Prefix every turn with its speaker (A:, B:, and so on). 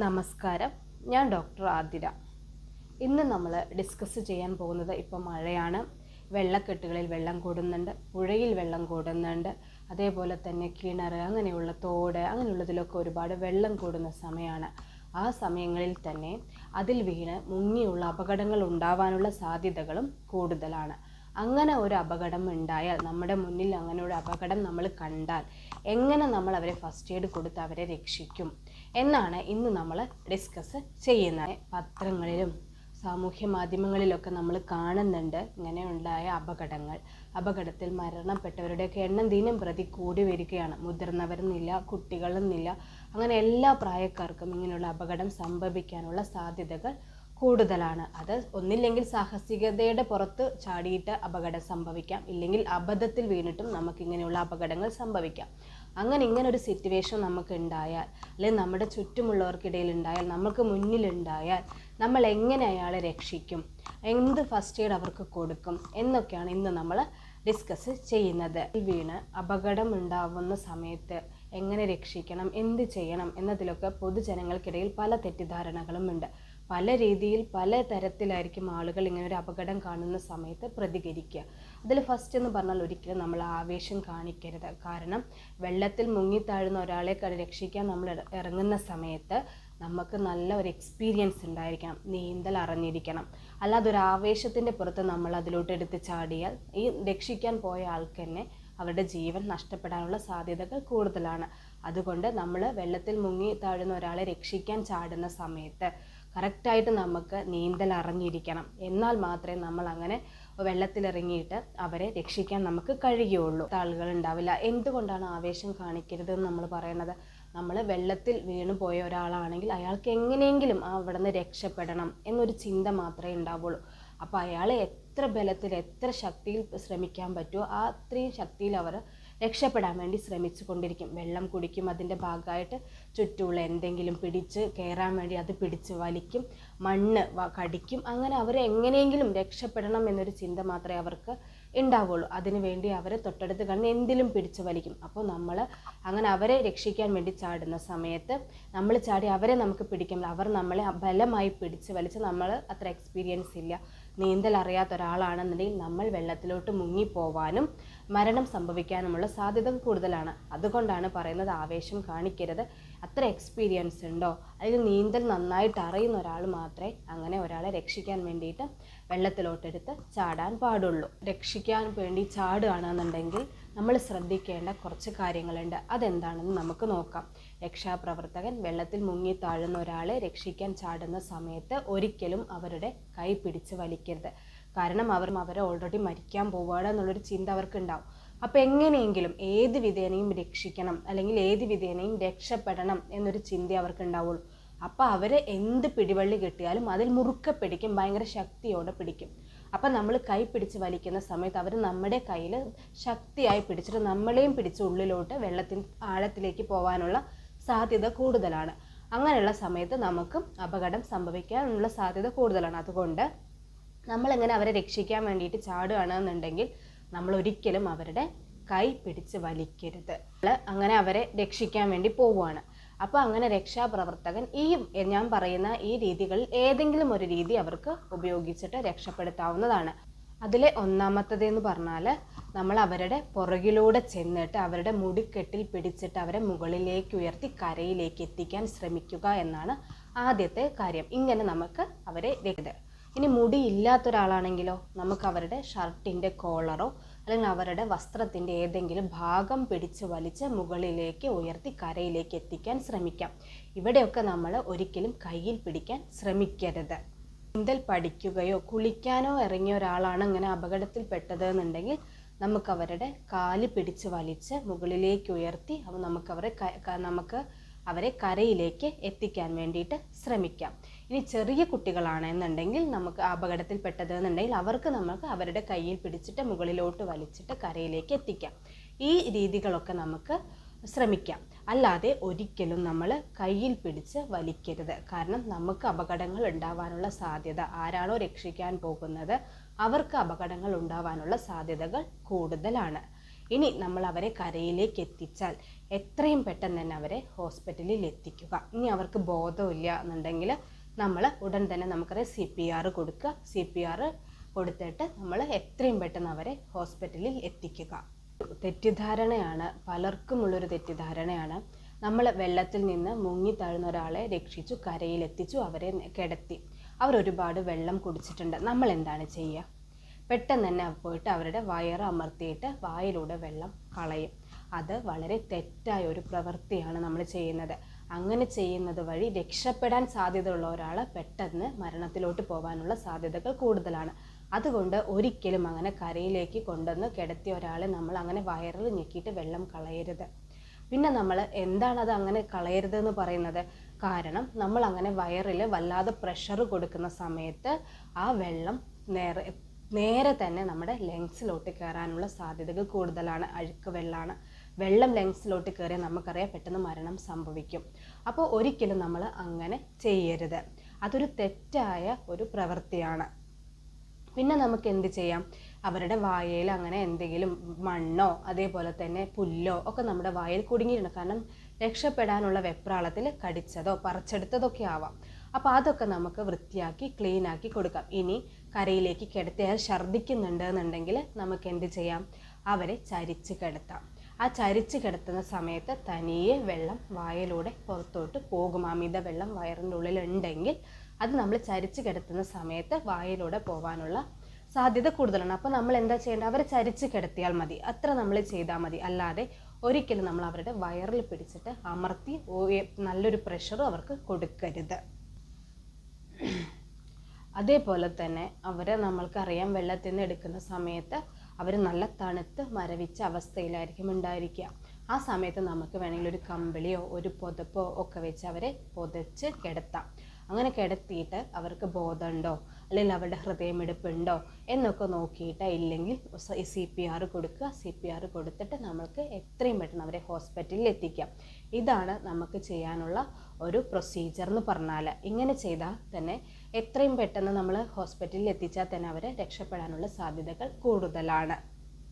A: നമസ്കാരം, ഞാൻ ഡോക്ടർ ആതിര. ഇന്ന് നമ്മൾ ഡിസ്കസ് ചെയ്യാൻ പോകുന്നത് ഇപ്പോൾ മഴയാണ്. വെള്ളക്കെട്ടുകളിൽ വെള്ളം കൂടുന്നുണ്ട്, പുഴയിൽ വെള്ളം കൂടുന്നുണ്ട്, അതേപോലെ തന്നെ കിണർ, അങ്ങനെയുള്ള തോട്, അങ്ങനെയുള്ളതിലൊക്കെ ഒരുപാട് വെള്ളം കൂടുന്ന സമയമാണ്. ആ സമയങ്ങളിൽ തന്നെ അതിൽ വീണ് മുങ്ങിയുള്ള അപകടങ്ങൾ ഉണ്ടാവാനുള്ള സാധ്യതകളും കൂടുതലാണ്. അങ്ങനെ ഒരു അപകടം ഉണ്ടായാൽ, നമ്മുടെ മുന്നിൽ അങ്ങനെ ഒരു അപകടം നമ്മൾ കണ്ടാൽ എങ്ങനെ നമ്മൾ അവരെ ഫസ്റ്റ് എയ്ഡ് കൊടുത്ത് അവരെ രക്ഷിക്കും എന്നാണ് ഇന്ന് നമ്മൾ ഡിസ്കസ് ചെയ്യുന്നത്. പത്രങ്ങളിലും സാമൂഹ്യ മാധ്യമങ്ങളിലൊക്കെ നമ്മൾ കാണുന്നുണ്ട് ഇങ്ങനെ ഉണ്ടായ അപകടത്തിൽ മരണപ്പെട്ടവരുടെയൊക്കെ എണ്ണം ദിനം പ്രതി കൂടി വരികയാണ്. മുതിർന്നവരെന്നില്ല, കുട്ടികളെന്നില്ല, അങ്ങനെ എല്ലാ പ്രായക്കാർക്കും ഇങ്ങനെയുള്ള അപകടം സംഭവിക്കാനുള്ള സാധ്യതകൾ കൂടുതലാണ്. അത് ഒന്നില്ലെങ്കിൽ സാഹസികതയുടെ പുറത്ത് ചാടിയിട്ട് അപകടം സംഭവിക്കാം, ഇല്ലെങ്കിൽ അബദ്ധത്തിൽ വീണിട്ടും നമുക്കിങ്ങനെയുള്ള അപകടങ്ങൾ സംഭവിക്കാം. ഇങ്ങനൊരു സിറ്റുവേഷൻ നമുക്ക് ഉണ്ടായാൽ, അല്ലെങ്കിൽ നമ്മുടെ ചുറ്റുമുള്ളവർക്കിടയിൽ ഉണ്ടായാൽ, നമുക്ക് മുന്നിലുണ്ടായാൽ നമ്മൾ എങ്ങനെ അയാളെ രക്ഷിക്കും, എന്ത് ഫസ്റ്റ് എയ്ഡ് അവർക്ക് കൊടുക്കും എന്നൊക്കെയാണ് ഇന്ന് നമ്മൾ ഡിസ്കസ് ചെയ്യുന്നത്. വീണ് അപകടം ഉണ്ടാവുന്ന സമയത്ത് എങ്ങനെ രക്ഷിക്കണം, എന്ത് ചെയ്യണം എന്നതിലൊക്കെ പൊതുജനങ്ങൾക്കിടയിൽ പല തെറ്റിദ്ധാരണകളും ഉണ്ട്. പല രീതിയിൽ പല തരത്തിലായിരിക്കും ആളുകൾ ഇങ്ങനെ ഒരു അപകടം കാണുന്ന സമയത്ത് പ്രതികരിക്കുക. അതിൽ ഫസ്റ്റ് എന്ന് പറഞ്ഞാൽ ഒരിക്കലും നമ്മൾ ആവേശം കാണിക്കരുത്. കാരണം വെള്ളത്തിൽ മുങ്ങിത്താഴുന്ന ഒരാളെ രക്ഷിക്കാൻ നമ്മൾ ഇറങ്ങുന്ന സമയത്ത് നമുക്ക് നല്ല ഒരു എക്സ്പീരിയൻസ് ഉണ്ടായിരിക്കണം, നീന്തൽ അറിഞ്ഞിരിക്കണം. അല്ലാതെ ഒരു ആവേശത്തിൻ്റെ പുറത്ത് നമ്മൾ അതിലോട്ട് എടുത്ത് ചാടിയാൽ ഈ രക്ഷിക്കാൻ പോയ ആൾക്ക് തന്നെ അവരുടെ ജീവൻ നഷ്ടപ്പെടാനുള്ള സാധ്യതകൾ കൂടുതലാണ്. അതുകൊണ്ട് നമ്മൾ വെള്ളത്തിൽ മുങ്ങി താഴുന്ന ഒരാളെ രക്ഷിക്കാൻ ചാടുന്ന സമയത്ത് കറക്റ്റായിട്ട് നമുക്ക് നീന്തൽ അറിഞ്ഞിരിക്കണം. എന്നാൽ മാത്രമേ നമ്മൾ അങ്ങനെ വെള്ളത്തിലിറങ്ങിയിട്ട് അവരെ രക്ഷിക്കാൻ നമുക്ക് കഴിയുള്ളൂ. ആളുകൾ ഉണ്ടാവില്ല. എന്തുകൊണ്ടാണ് ആവേശം കാണിക്കരുതെന്ന് നമ്മൾ പറയുന്നത്? നമ്മൾ വെള്ളത്തിൽ വീണു പോയ ഒരാളാണെങ്കിൽ അയാൾക്ക് എങ്ങനെയെങ്കിലും അവിടെ നിന്ന് രക്ഷപ്പെടണം എന്നൊരു ചിന്ത മാത്രമേ ഉണ്ടാവുള്ളൂ. അപ്പോൾ അയാൾ എത്ര ബലത്തിൽ, എത്ര ശക്തിയിൽ ശ്രമിക്കാൻ പറ്റുമോ അത്രയും ശക്തിയിൽ അവർ രക്ഷപ്പെടാൻ വേണ്ടി ശ്രമിച്ചു കൊണ്ടിരിക്കും. വെള്ളം കുടിക്കും, അതിൻ്റെ ഭാഗമായിട്ട് ചുറ്റുമുള്ള എന്തെങ്കിലും പിടിച്ച് കയറാൻ വേണ്ടി അത് പിടിച്ച് വലിക്കും, മണ്ണ് കടിക്കും. അങ്ങനെ അവർ എങ്ങനെയെങ്കിലും രക്ഷപ്പെടണം എന്നൊരു ചിന്ത മാത്രമേ അവർക്ക് ഉണ്ടാവുള്ളൂ. അതിനു വേണ്ടി അവരെ തൊട്ടടുത്ത് കണ്ട് എന്തിലും പിടിച്ച് വലിക്കും. അപ്പോൾ നമ്മൾ അങ്ങനെ അവരെ രക്ഷിക്കാൻ വേണ്ടി ചാടുന്ന സമയത്ത് നമ്മൾ ചാടി അവരെ നമുക്ക് പിടിക്കാൻ, അവർ നമ്മളെ ബലമായി പിടിച്ച് വലിച്ച്, നമ്മൾ അത്ര എക്സ്പീരിയൻസ് ഇല്ല, നീന്തൽ അറിയാത്ത ഒരാളാണെന്നുണ്ടെങ്കിൽ നമ്മൾ വെള്ളത്തിലോട്ട് മുങ്ങിപ്പോവാനും മരണം സംഭവിക്കാനുമുള്ള സാധ്യത കൂടുതലാണ്. അതുകൊണ്ടാണ് പറയുന്നത് ആവേശം കാണിക്കരുത്. അത്ര എക്സ്പീരിയൻസ് ഉണ്ടോ, അല്ലെങ്കിൽ നീന്തൽ നന്നായിട്ട് അറിയുന്ന ഒരാൾ മാത്രമേ അങ്ങനെ ഒരാളെ രക്ഷിക്കാൻ വേണ്ടിയിട്ട് വെള്ളത്തിലോട്ടെടുത്ത് ചാടാൻ പാടുള്ളൂ. രക്ഷിക്കാൻ വേണ്ടി ചാടുകയാണെന്നുണ്ടെങ്കിൽ നമ്മൾ ശ്രദ്ധിക്കേണ്ട കുറച്ച് കാര്യങ്ങളുണ്ട്. അതെന്താണെന്ന് നമുക്ക് നോക്കാം. രക്ഷാപ്രവർത്തകൻ വെള്ളത്തിൽ മുങ്ങി താഴുന്ന ഒരാളെ രക്ഷിക്കാൻ ചാടുന്ന സമയത്ത് ഒരിക്കലും അവരുടെ കൈ പിടിച്ച് വലിക്കരുത്. കാരണം അവരെ ഓൾറെഡി മരിക്കാൻ പോവുകയാണ് എന്നുള്ളൊരു ചിന്ത അവർക്ക് ഉണ്ടാവും. അപ്പോൾ എങ്ങനെയെങ്കിലും ഏത് വിധേനയും രക്ഷിക്കണം, അല്ലെങ്കിൽ ഏത് വിധേനയും രക്ഷപ്പെടണം എന്നൊരു ചിന്ത അവർക്ക് ഉണ്ടാവുള്ളൂ. അപ്പോൾ അവരെ എന്ത് പിടിവള്ളി കിട്ടിയാലും അതിൽ മുറുക്കെ പിടിക്കും, ഭയങ്കര ശക്തിയോടെ പിടിക്കും. അപ്പം നമ്മൾ കൈ പിടിച്ച് വലിക്കുന്ന സമയത്ത് അവർ നമ്മുടെ കയ്യിൽ ശക്തിയായി പിടിച്ചിട്ട് നമ്മളെയും പിടിച്ച് ഉള്ളിലോട്ട് വെള്ളത്തിൽ ആഴത്തിലേക്ക് പോകാനുള്ള സാധ്യത കൂടുതലാണ്. അങ്ങനെയുള്ള സമയത്ത് നമുക്കും അപകടം സംഭവിക്കാനുള്ള സാധ്യത കൂടുതലാണ്. അതുകൊണ്ട് നമ്മളെങ്ങനെ അവരെ രക്ഷിക്കാൻ വേണ്ടിയിട്ട് ചാടുകയാണെന്നുണ്ടെങ്കിൽ നമ്മൾ ഒരിക്കലും അവരുടെ കൈ പിടിച്ച് വലിക്കരുത്. അങ്ങനെ അവരെ രക്ഷിക്കാൻ വേണ്ടി പോവുകയാണ്. അപ്പോൾ അങ്ങനെ രക്ഷാപ്രവർത്തകൻ ഞാൻ പറയുന്ന ഈ രീതികളിൽ ഏതെങ്കിലും ഒരു രീതി അവർക്ക് ഉപയോഗിച്ചിട്ട് രക്ഷപ്പെടുത്താവുന്നതാണ്. അതിലെ ഒന്നാമത്തേതെന്ന് പറഞ്ഞാൽ നമ്മൾ അവരുടെ പുറകിലൂടെ ചെന്നിട്ട് അവരുടെ മുടിക്കെട്ടിൽ പിടിച്ചിട്ട് അവരെ മുകളിലേക്ക് ഉയർത്തി കരയിലേക്ക് എത്തിക്കാൻ ശ്രമിക്കുക എന്നാണ് ആദ്യത്തെ കാര്യം. ഇങ്ങനെ നമുക്ക് അവരെ ഇനി മുടി ഇല്ലാത്തൊരാളാണെങ്കിലോ നമുക്ക് അവരുടെ ഷർട്ടിൻ്റെ കോളറോ അല്ലെങ്കിൽ അവരുടെ വസ്ത്രത്തിൻ്റെ ഏതെങ്കിലും ഭാഗം പിടിച്ച് വലിച്ച് മുകളിലേക്ക് ഉയർത്തി കരയിലേക്ക് എത്തിക്കാൻ ശ്രമിക്കാം. ഇവിടെയൊക്കെ നമ്മൾ ഒരിക്കലും കയ്യിൽ പിടിക്കാൻ ശ്രമിക്കരുത്. നീന്തൽ പഠിക്കുകയോ കുളിക്കാനോ ഇറങ്ങിയ ഒരാളാണ് ഇങ്ങനെ അപകടത്തിൽ പെട്ടതെന്നുണ്ടെങ്കിൽ നമുക്ക് അവരുടെ കാല് പിടിച്ച് വലിച്ച് മുകളിലേക്ക് ഉയർത്തി നമുക്ക് അവരെ കരയിലേക്ക് എത്തിക്കാൻ വേണ്ടിയിട്ട് ശ്രമിക്കാം. ഇനി ചെറിയ കുട്ടികളാണെന്നുണ്ടെങ്കിൽ നമുക്ക് അപകടത്തിൽ പെട്ടതെന്നുണ്ടെങ്കിൽ നമുക്ക് അവരുടെ കയ്യിൽ പിടിച്ചിട്ട് മുകളിലോട്ട് വലിച്ചിട്ട് കരയിലേക്ക് എത്തിക്കാം. ഈ രീതികളൊക്കെ നമുക്ക് ശ്രമിക്കാം. അല്ലാതെ ഒരിക്കലും നമ്മൾ കയ്യിൽ പിടിച്ച് വലിക്കരുത്. കാരണം നമുക്ക് അപകടങ്ങൾ ഉണ്ടാവാനുള്ള സാധ്യത, ആരാണോ രക്ഷിക്കാൻ പോകുന്നത് അവർക്ക് അപകടങ്ങൾ ഉണ്ടാവാനുള്ള സാധ്യതകൾ കൂടുതലാണ്. ഇനി നമ്മൾ അവരെ കരയിലേക്ക് എത്തിച്ചാൽ എത്രയും പെട്ടെന്ന് തന്നെ അവരെ ഹോസ്പിറ്റലിൽ എത്തിക്കുക. ഇനി അവർക്ക് ബോധമില്ല എന്നുണ്ടെങ്കിൽ നമ്മൾ ഉടൻ തന്നെ നമുക്കറിയാം CPR കൊടുക്കുക. CPR കൊടുത്തിട്ട് നമ്മൾ എത്രയും പെട്ടെന്ന് അവരെ ഹോസ്പിറ്റലിൽ എത്തിക്കുക. തെറ്റിദ്ധാരണയാണ്, പലർക്കുമുള്ളൊരു തെറ്റിദ്ധാരണയാണ്, നമ്മൾ വെള്ളത്തിൽ നിന്ന് മുങ്ങി താഴ്ന്ന ഒരാളെ രക്ഷിച്ചു, കരയിലെത്തിച്ചു, അവരെ കിടത്തി, അവരൊരുപാട് വെള്ളം കുടിച്ചിട്ടുണ്ട്, നമ്മൾ എന്താണ് ചെയ്യുക? പെട്ടെന്ന് തന്നെ പോയിട്ട് അവരുടെ വയറ് അമർത്തിയിട്ട് വായിലൂടെ വെള്ളം കളയും. അത് വളരെ തെറ്റായ ഒരു പ്രവൃത്തിയാണ് നമ്മൾ ചെയ്യുന്നത്. അങ്ങനെ ചെയ്യുന്നത് വഴി രക്ഷപ്പെടാൻ സാധ്യതയുള്ള ഒരാൾ പെട്ടെന്ന് മരണത്തിലോട്ട് പോകാനുള്ള സാധ്യതകൾ കൂടുതലാണ്. അതുകൊണ്ട് ഒരിക്കലും അങ്ങനെ കരയിലേക്ക് കൊണ്ടുവന്ന് കിടത്തിയ ഒരാളെ നമ്മൾ അങ്ങനെ വയറിൽ ഞെക്കിയിട്ട് വെള്ളം കളയരുത്. പിന്നെ നമ്മൾ എന്താണത് അങ്ങനെ കളയരുതെന്ന് പറയുന്നത്? കാരണം നമ്മൾ അങ്ങനെ വയറിൽ വല്ലാതെ പ്രഷർ കൊടുക്കുന്ന സമയത്ത് ആ വെള്ളം നേരെ തന്നെ നമ്മുടെ ലങ്സിലോട്ട് കയറാനുള്ള സാധ്യതകൾ കൂടുതലാണ്. അഴുക്ക് വെള്ളം ലങ്സിലോട്ട് കയറിയാൽ നമുക്കറിയാം പെട്ടെന്ന് മരണം സംഭവിക്കും. അപ്പോൾ ഒരിക്കലും നമ്മൾ അങ്ങനെ ചെയ്യരുത്. അതൊരു തെറ്റായ ഒരു പ്രവൃത്തിയാണ്. പിന്നെ നമുക്ക് എന്ത് ചെയ്യാം? അവരുടെ വായയിൽ അങ്ങനെ എന്തെങ്കിലും മണ്ണോ അതേപോലെ തന്നെ പുല്ലോ ഒക്കെ നമ്മുടെ വായിൽ കുടുങ്ങിയിട്ടുണ്ട്. കാരണം രക്ഷപ്പെടാനുള്ള വെപ്രാളത്തിൽ കടിച്ചതോ പറിച്ചെടുത്തതൊക്കെ ആവാം. അപ്പോൾ അതൊക്കെ നമുക്ക് വൃത്തിയാക്കി ക്ലീനാക്കി കൊടുക്കാം. ഇനി കരയിലേക്ക് കിടത്തിയാൽ ഛർദ്ദിക്കുന്നുണ്ട് എന്നുണ്ടെങ്കിൽ നമുക്ക് എന്ത് ചെയ്യാം? അവരെ ചരിച്ച് കിടത്താം. ആ ചരിച്ച് കിടത്തുന്ന സമയത്ത് തനിയെ വെള്ളം വായിലൂടെ പുറത്തോട്ട് പോകും. അമിത വെള്ളം വയറിൻ്റെ ഉള്ളിൽ ഉണ്ടെങ്കിൽ അത് നമ്മൾ ചരിച്ച് കിടത്തുന്ന സമയത്ത് വായിലൂടെ പോകാനുള്ള സാധ്യത കൂടുതലാണ്. അപ്പോൾ നമ്മൾ എന്താ ചെയ്യേണ്ടത്? അവരെ ചരിച്ച് കിടത്തിയാൽ മതി, അത്ര നമ്മൾ ചെയ്താൽ മതി. അല്ലാതെ ഒരിക്കലും നമ്മൾ അവരുടെ വയറിൽ പിടിച്ചിട്ട് അമർത്തി നല്ലൊരു പ്രഷർ അവർക്ക് കൊടുക്കരുത്. അതേപോലെ തന്നെ അവരെ നമ്മൾക്കറിയാം വെള്ളത്തിൽ നിന്ന് എടുക്കുന്ന സമയത്ത് അവർ നല്ല തണുത്ത് മരവിച്ച അവസ്ഥയിലായിരിക്കും ഉണ്ടായിരിക്കുക. ആ സമയത്ത് നമുക്ക് വേണമെങ്കിൽ ഒരു കമ്പിളിയോ ഒരു പുതപ്പോ ഒക്കെ വെച്ച് അവരെ പുതച്ച് കിടത്താം. അങ്ങനെ കിടത്തിയിട്ട് അവർക്ക് ബോധമുണ്ടോ അല്ലെങ്കിൽ അവരുടെ ഹൃദയമിടിപ്പുണ്ടോ എന്നൊക്കെ നോക്കിയിട്ട്, ഇല്ലെങ്കിൽ CPR കൊടുക്കുക. CPR കൊടുത്തിട്ട് നമ്മൾക്ക് എത്രയും പെട്ടെന്ന് അവരെ ഹോസ്പിറ്റലിൽ എത്തിക്കാം. ഇതാണ് നമുക്ക് ചെയ്യാനുള്ള ഒരു പ്രൊസീജിയർ എന്ന് പറഞ്ഞാൽ. ഇങ്ങനെ ചെയ്താൽ തന്നെ എത്രയും പെട്ടെന്ന് നമ്മൾ ഹോസ്പിറ്റലിൽ എത്തിച്ചാൽ തന്നെ അവരെ രക്ഷപ്പെടാനുള്ള സാധ്യതകൾ കൂടുതലാണ്.